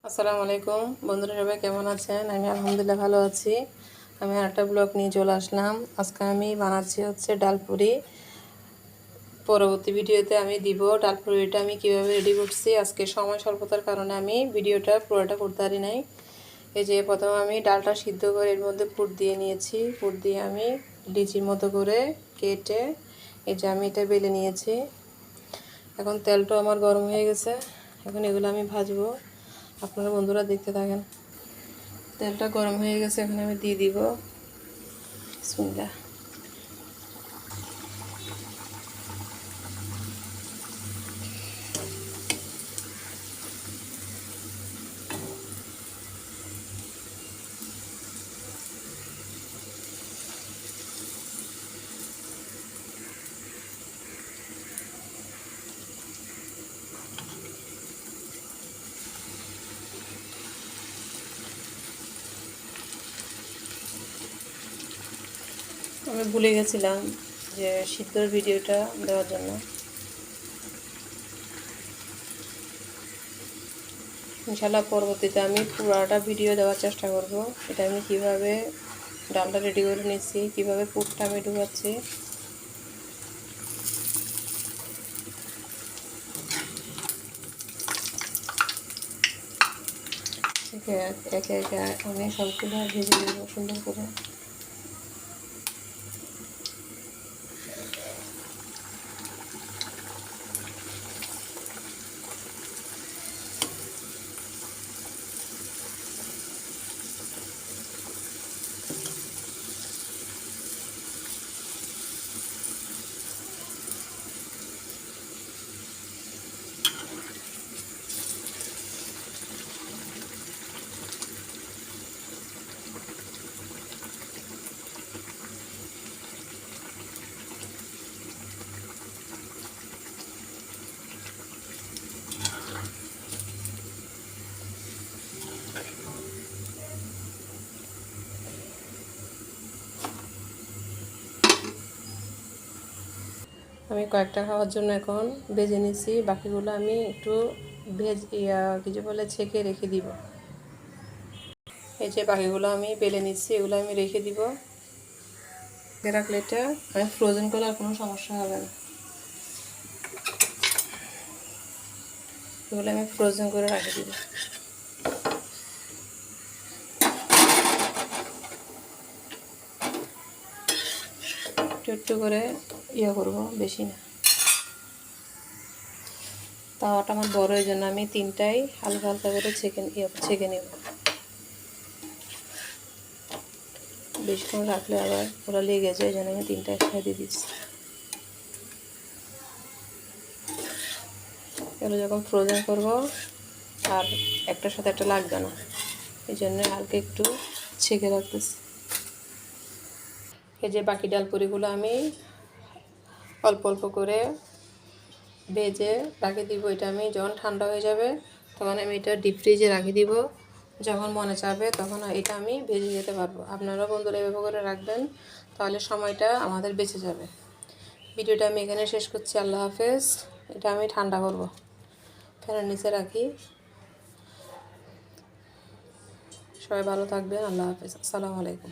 আসসালামু আলাইকুম বন্ধুরা, সবাই কেমন আছেন? আমি আলহামদুলিল্লাহ ভালো আছি। আমি একটা ব্লগ নিয়ে চলে আসলাম। আজকে আমি বানাচ্ছি ডালপুরি। পরবর্তী ভিডিওতে আমি দিব ডালপুরিটা আমি কিভাবে রেডি করছি। আজকে সময় স্বল্পতার কারণে আমি ভিডিওটা পুরোটা করতে পারি নাই। এই যে প্রথমে আমি ডালটা সিদ্ধ করে এর মধ্যে পুর দিয়ে নিয়েছি। পুর দিয়ে আমি লিচির মতো করে কেটে এই যে আমি এটা বেলে নিয়েছি। এখন তেলটা আমার গরম হয়ে গেছে। এখন এগুলো আমি ভাজবো। আপনারা বন্ধুরা দেখতে থাকেন। তেলটা গরম হয়ে গেছে, এখন আমি দিয়ে দিব বিসমিল্লাহ। আমি ভুলে গেছিলাম যে সিদ্ধর ভিডিওটা দেওয়ার জন্য। ইনশাআল্লাহ পরবর্তীতে আমি পুরোটা ভিডিও দেওয়ার চেষ্টা করব। এটা আমি কিভাবে ডালটা রেডি করে নিচ্ছি, কিভাবে পুরটা আমি ঢুকাচ্ছি। একে একে আমি সবগুলো ভেজে নেব সুন্দর করে। আমি কয়েকটা খাওয়ার জন্য এখন ভেজে নিচ্ছি। বাকিগুলো আমি একটু কিছু বলে ছেঁকে রেখে দিব। এই যে বাকিগুলো আমি বেলে নিচ্ছি, এগুলো আমি রেখে দিব। রাখলে এটা আমি ফ্রোজেন করলে আর কোনো সমস্যা হবে না। এগুলো আমি ফ্রোজেন করে রেখে দিব। একটু করে করবো, বেশি না। তাওয়াটা আমার বড়, এই জন্য আমি তিনটাই হালকা হালকা করে ছেঁকে নেব। বেশিক্ষণ রাখলে আবার ওরা লেগে যায়, এই জন্য আমি তিনটা একসাথে দিয়ে দিচ্ছি। এগুলো যখন ফ্রোজেন করবো আর একটার সাথে একটা লাগবে না, এই জন্য হালকা একটু ছেঁকে রাখতেছি। এই যে বাকি ডালপুরিগুলো আমি অল্প অল্প করে ভেজে রাখে দিব। এটা আমি যখন ঠান্ডা হয়ে যাবে তখন আমি এটা ডিপ ফ্রিজে রাখে দিব। যখন মনে চাবে তখন এটা আমি ভেজে যেতে পারবো। আপনারা বন্ধুরা এভাবে করে রাখবেন, তাহলে সময়টা আমাদের বেঁচে যাবে। ভিডিওটা আমি এখানে শেষ করছি। আল্লাহ হাফেজ। এটা আমি ঠান্ডা করব, ফ্যানের নিচে রাখি। সবাই ভালো থাকবেন। আল্লাহ হাফেজ। আসসালামু আলাইকুম।